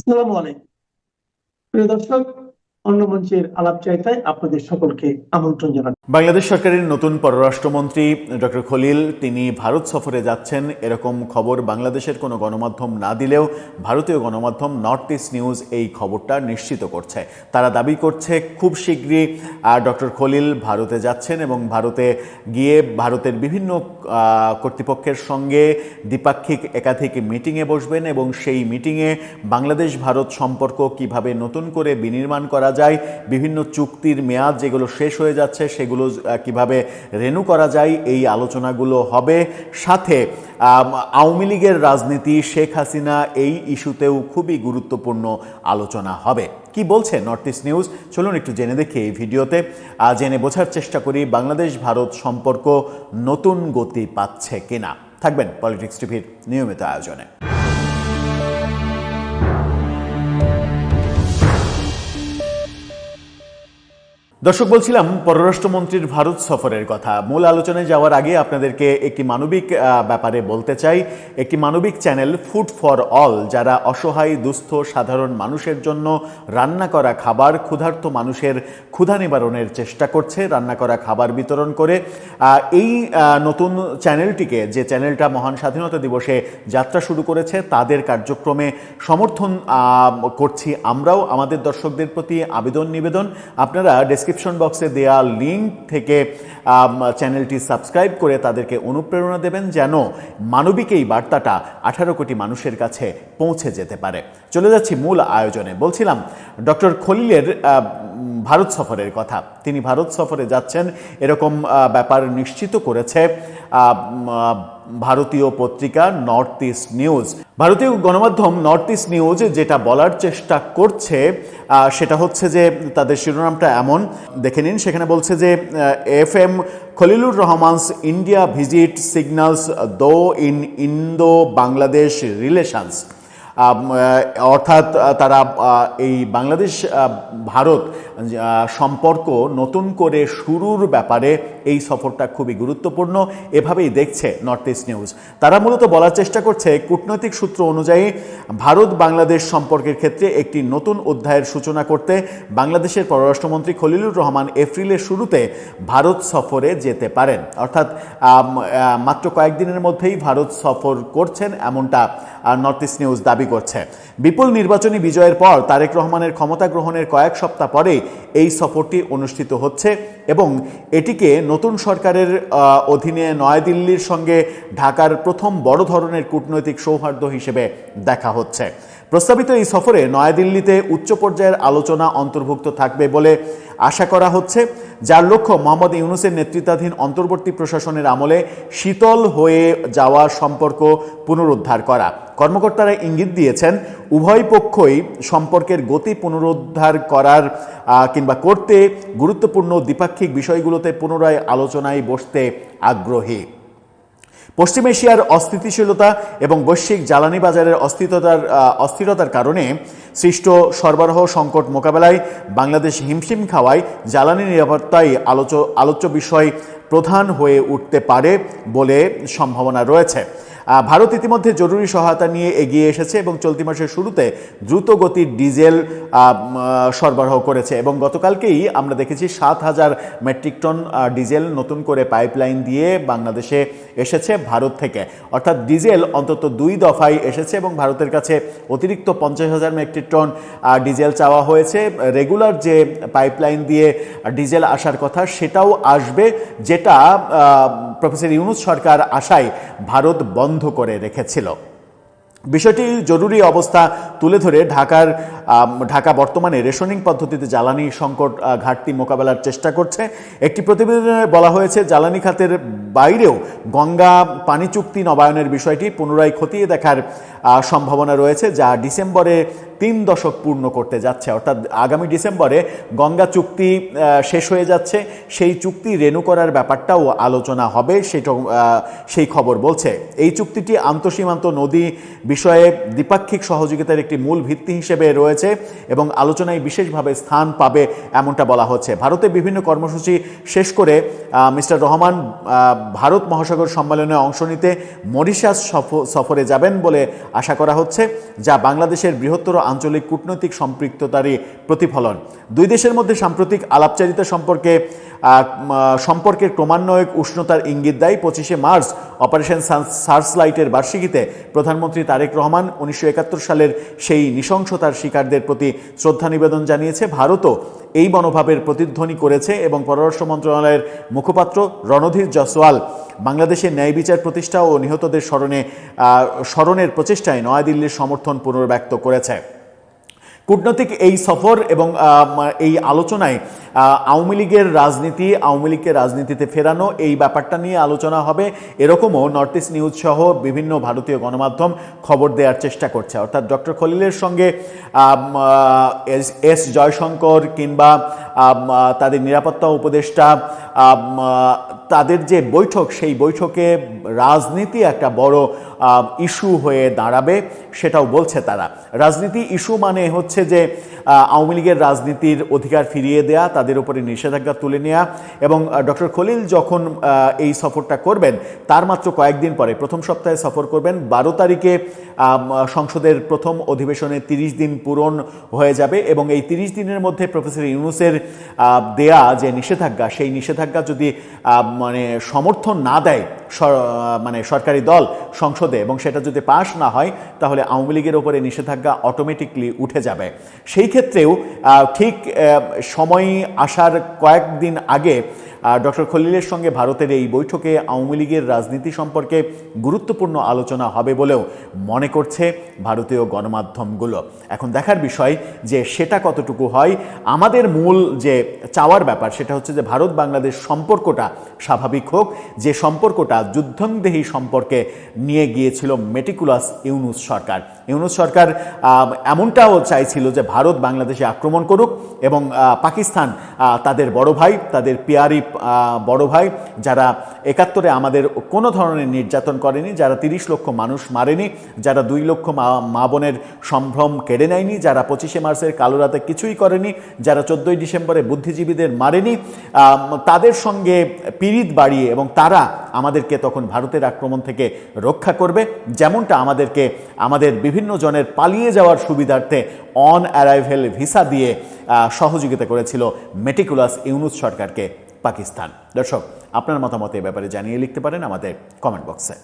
আসসালামু আলাইকুম প্রিয় দর্শক, অন্য মঞ্চের আলাপচারিতায় আপনাদের সকলকে আমন্ত্রণ জানাই। বাংলাদেশ সরকারের নতুন পররাষ্ট্রমন্ত্রী ডক্টর খলিল তিনি ভারত সফরে যাচ্ছেন এরকম খবর বাংলাদেশের কোনো গণমাধ্যম না দিলেও ভারতীয় গণমাধ্যম নর্থ ইস্ট নিউজ এই খবরটা নিশ্চিত করছে। তারা দাবি করছে খুব শীঘ্রই ডক্টর খলিল ভারতে যাচ্ছেন এবং ভারতে গিয়ে ভারতের বিভিন্ন কর্তৃপক্ষের সঙ্গে দ্বিপাক্ষিক একাধিক মিটিংয়ে বসবেন এবং সেই মিটিংয়ে বাংলাদেশ ভারত সম্পর্ক কিভাবে নতুন করে বিনির্মাণ করা যায়, বিভিন্ন চুক্তির মেয়াদ যেগুলো শেষ হয়ে যাচ্ছে সেগুলো কিভাবে রেনু করা যায়, এই আলোচনাগুলো হবে। সাথে আওয়ামী লীগের রাজনীতি, শেখ হাসিনা, এই ইস্যুতেও খুবই গুরুত্বপূর্ণ আলোচনা হবে। কি বলছে নর্থ ইস্ট নিউজ, চলুন একটু জেনে দেখি এই ভিডিওতে, জেনে বোঝার চেষ্টা করি বাংলাদেশ ভারত সম্পর্ক নতুন গতি পাচ্ছে কিনা। থাকবেন পলিটিক্স টিভির নিয়মিত আয়োজনে। দর্শক, বলছিলাম পররাষ্ট্রমন্ত্রীর ভারত সফরের কথা। মূল আলোচনায় যাওয়ার আগে আপনাদেরকে একটি মানবিক ব্যাপারে বলতে চাই। একটি মানবিক চ্যানেল ফুড ফর অল, যারা অসহায় দুস্থ সাধারণ মানুষের জন্য রান্না করা খাবার, ক্ষুধার্ত মানুষের ক্ষুধা নিবারণের চেষ্টা করছে রান্না করা খাবার বিতরণ করে, এই নতুন চ্যানেলটিকে, যে চ্যানেলটা মহান স্বাধীনতা দিবসে যাত্রা শুরু করেছে, তাদের কার্যক্রমে সমর্থন করছি আমরাও। আমাদের দর্শকদের প্রতি আবেদন নিবেদন, আপনারা ডেসক্রিপশন বক্সে দেয়া লিঙ্ক থেকে চ্যানেলটি সাবস্ক্রাইব করে তাদেরকে অনুপ্রেরণা দেবেন যেন মানবিক এই বার্তাটা 18 কোটি মানুষের কাছে পৌঁছে যেতে পারে। চলে যাচ্ছি মূল আয়োজনে। বলছিলাম ডক্টর খলিলের ভারত সফরের কথা। তিনি ভারত সফরে যাচ্ছেন এরকম ব্যাপার নিশ্চিত করেছে ভারতীয় পত্রিকা নর্থ ইস্ট নিউজ। ভারতীয় গণমাধ্যম নর্থ ইস্ট নিউজ যেটা বলার চেষ্টা করছে সেটা হচ্ছে যে, তাদের শিরোনামটা এমন, দেখে নিন। সেখানে বলছে যে FM Khalilur Rahman's India visit signals দো ইন ইন্দো বাংলাদেশ রিলেশনস। অর্থাৎ তারা এই বাংলাদেশ ভারত সম্পর্ক নতুন করে শুরুর ব্যাপারে এই সফরটা খুবই গুরুত্বপূর্ণ, এভাবেই দেখছে নর্থ ইস্ট নিউজ। তারা মূলত বলার চেষ্টা করছে, কূটনৈতিক সূত্র অনুযায়ী ভারত বাংলাদেশ সম্পর্কের ক্ষেত্রে একটি নতুন অধ্যায়ের সূচনা করতে বাংলাদেশের পররাষ্ট্রমন্ত্রী খলিলুর রহমান এপ্রিলের শুরুতে ভারত সফরে যেতে পারেন। অর্থাৎ মাত্র কয়েকদিনের মধ্যেই ভারত সফর করছেন, এমনটা নর্থ ইস্ট নিউজ দাবি করছে। বিপুল নির্বাচনী বিজয়ের পর তারেক রহমানের ক্ষমতা গ্রহণের কয়েক সপ্তাহ পরে এই সফরটি অনুষ্ঠিত হচ্ছে এবং এটিকে নতুন সরকারের অধীনে নয়াদিল্লির সঙ্গে ঢাকার প্রথম বড় ধরনের কূটনৈতিক সৌহার্দ্য হিসেবে দেখা হচ্ছে। প্রস্তাবিত এই সফরে নয়াদিল্লিতে উচ্চ পর্যায়ের আলোচনা অন্তর্ভুক্ত থাকবে বলে আশা করা হচ্ছে, যার লক্ষ্য মোহাম্মদ ইউনূসের নেতৃত্বাধীন অন্তর্বর্তী প্রশাসনের আমলে শীতল হয়ে যাওয়া সম্পর্ক পুনরুদ্ধার করা। কর্মকর্তারা ইঙ্গিত দিয়েছেন, উভয় পক্ষই সম্পর্কের গতি পুনরুদ্ধার করার কিংবা করতে গুরুত্বপূর্ণ দ্বিপাক্ষিক বিষয়গুলোতে পুনরায় আলোচনায় বসতে আগ্রহী। পশ্চিম এশিয়ার অস্থিতিশীলতা এবং বৈশ্বিক জ্বালানি বাজারের অস্থিরতার কারণে সৃষ্ট সরবরাহ সংকট মোকাবেলায় বাংলাদেশ হিমশিম খাওয়ায় জ্বালানি নিরাপত্তাই আলোচ্য বিষয় প্রধান হয়ে উঠতে পারে বলে সম্ভাবনা রয়েছে। ভারত ইতিমধ্যে জরুরি সহায়তা নিয়ে এগিয়ে এসেছে এবং চলতি মাসের শুরুতে দ্রুত গতির ডিজেল সরবরাহ করেছে এবং গতকালকেই আমরা দেখেছি 7,000 মেট্রিক টন ডিজেল নতুন করে পাইপলাইন দিয়ে বাংলাদেশে এসেছে ভারত থেকে। অর্থাৎ ডিজেল অন্তত 2 দফায় এসেছে এবং ভারতের কাছে অতিরিক্ত 50,000 মেট্রিক টন ডিজেল চাওয়া হয়েছে। রেগুলার যে পাইপলাইন দিয়ে ডিজেল আসার কথা সেটাও আসবে, যেটা প্রফেসর ইউনূস সরকার আশায় ভারত বন্ধ করে রেখেছিল। বিষয়টি জরুরি অবস্থা তুলে ধরে ঢাকা বর্তমানে রেশনিং পদ্ধতিতে জ্বালানি সংকট ঘাটতি মোকাবেলার চেষ্টা করছে। একটি প্রতিবেদনে বলা হয়েছে, জ্বালানি খাতের বাইরেও গঙ্গা পানি চুক্তি নবায়নের বিষয়টি পুনরায় খতিয়ে দেখার সম্ভাবনা রয়েছে, যা ডিসেম্বরে 3 দশক পূর্ণ করতে যাচ্ছে। অর্থাৎ আগামী ডিসেম্বরে গঙ্গা চুক্তি শেষ হয়ে যাচ্ছে, সেই চুক্তি রেনু করার ব্যাপারটাও আলোচনা হবে, সেই খবর বলছে। এই চুক্তিটি আন্তঃসীমান্ত নদী বিষয়ে দ্বিপাক্ষিক সহযোগিতার একটি মূল ভিত্তি হিসেবে রয়েছে এবং আলোচনায় বিশেষভাবে স্থান পাবে এমনটা বলা হচ্ছে। ভারতে বিভিন্ন কর্মসূচি শেষ করে মিস্টার রহমান ভারত মহাসাগর সম্মেলনে অংশ নিতে মরিশাস সফরে যাবেন বলে আশা করা হচ্ছে, যা বাংলাদেশের বৃহত্তর আঞ্চলিক কূটনৈতিক সম্পৃক্ততারই প্রতিফলন। দুই দেশের মধ্যে সাম্প্রতিক আলাপচারিতা সম্পর্কের ক্রমান্বয়ে উষ্ণতার ইঙ্গিত দেয় 25শে মার্চ অপারেশন সার্চলাইটের বার্ষিকীতে প্রধানমন্ত্রী তারেক রহমান 1971 সালের সেই নৃশংসতার শিকারদের প্রতি শ্রদ্ধা নিবেদন জানিয়েছে। ভারতও এই মনোভাবের প্রতিধ্বনি করেছে এবং পররাষ্ট্র মন্ত্রণালয়ের মুখপাত্র রণধীর জয়সওয়াল বাংলাদেশের ন্যায় বিচার প্রতিষ্ঠা ও নিহতদের স্মরণের প্রচেষ্টায় নয়াদিল্লির সমর্থন পুনর্ব্যক্ত করেছে। কূটনৈতিক এই সফর এবং এই আলোচনায় আওয়ামী লীগের রাজনীতিতে ফেরানো এই ব্যাপারটা নিয়ে আলোচনা হবে, এরকমও নর্থ ইস্ট নিউজ সহ বিভিন্ন ভারতীয় গণমাধ্যম খবর দেওয়ার চেষ্টা করছে। অর্থাৎ ডক্টর খলিলের সঙ্গে এস জয়শঙ্কর কিংবা তাদের নিরাপত্তা উপদেষ্টা তাদের যে বৈঠক, সেই বৈঠকে রাজনীতি একটা বড় ইস্যু হয়ে দাঁড়াবে সেটাও বলছে তারা। রাজনীতি ইস্যু মানে হচ্ছে যে আওয়ামী লীগের রাজনীতির অধিকার ফিরিয়ে দেয়া, তাদের উপরে নিষেধাজ্ঞা তুলে নেওয়া। এবং ডক্টর খলিল যখন এই সফরটা করবেন তার মাত্র কয়েকদিন পরে, প্রথম সপ্তাহে সফর করবেন, 12 তারিখে সংসদের প্রথম অধিবেশনে 30 দিন পূরণ হয়ে যাবে এবং এই 30 দিনের মধ্যে প্রফেসর ইউনূসের দেয়া যে নিষেধাজ্ঞা, সেই নিষেধাজ্ঞা যদি মানে সমর্থন না দেয় সরকারি দল সংসদে এবং সেটা যদি পাশ না হয়, তাহলে আওয়ামী লীগের ওপরে নিষেধাজ্ঞা অটোমেটিকলি উঠে যাবে। সেই ক্ষেত্রেও ঠিক সময় আসার কয়েকদিন আগে ডক্টর খলিলের সঙ্গে ভারতের এই বৈঠকে আওয়ামী লীগের রাজনীতি সম্পর্কে গুরুত্বপূর্ণ আলোচনা হবে বলেও মনে করছে ভারতীয় গণমাধ্যমগুলো। এখন দেখার বিষয় যে সেটা কতটুকু হয়। আমাদের মূল যে চাওয়ার ব্যাপার সেটা হচ্ছে যে ভারত বাংলাদেশ সম্পর্কটা স্বাভাবিক হোক, যে সম্পর্কটা যুদ্ধংদেহী সম্পর্কে নিয়ে গিয়েছিল মেটিকুলাস ইউনূস সরকার। ইউনূস সরকার এমনটাও চাইছিল যে ভারত বাংলাদেশে আক্রমণ করুক এবং পাকিস্তান তাদের বড় ভাই, তাদের পিয়ারি বড় ভাই, যারা 71-এ আমাদের কোনো ধরনের নির্যাতন করেনি, যারা 30 লক্ষ মানুষ মারেনি, যারা 2 লক্ষ মা বোনের সম্ভ্রম কেড়ে নেয়নি, যারা 25শে মার্চের কালো রাতে কিছুই করেনি, যারা 14ই ডিসেম্বরে বুদ্ধিজীবীদের মারেনি, তাদের সঙ্গে পিরিত বাড়িয়ে এবং তারা আমাদেরকে তখন ভারতের আক্রমণ থেকে রক্ষা করবে, যেমনটা আমাদেরকে আমাদের বিভিন্ন জনের পালিয়ে যাওয়ার সুবিধার্থে অন অ্যারাইভেল ভিসা দিয়ে সহযোগিতা করেছিল মেটিকুলাস ইউনূস সরকারকে পাকিস্তান। দর্শক, আপনার মতামত এ ব্যাপারে জানিয়ে লিখতে পারেন আমাদের কমেন্ট বক্সে।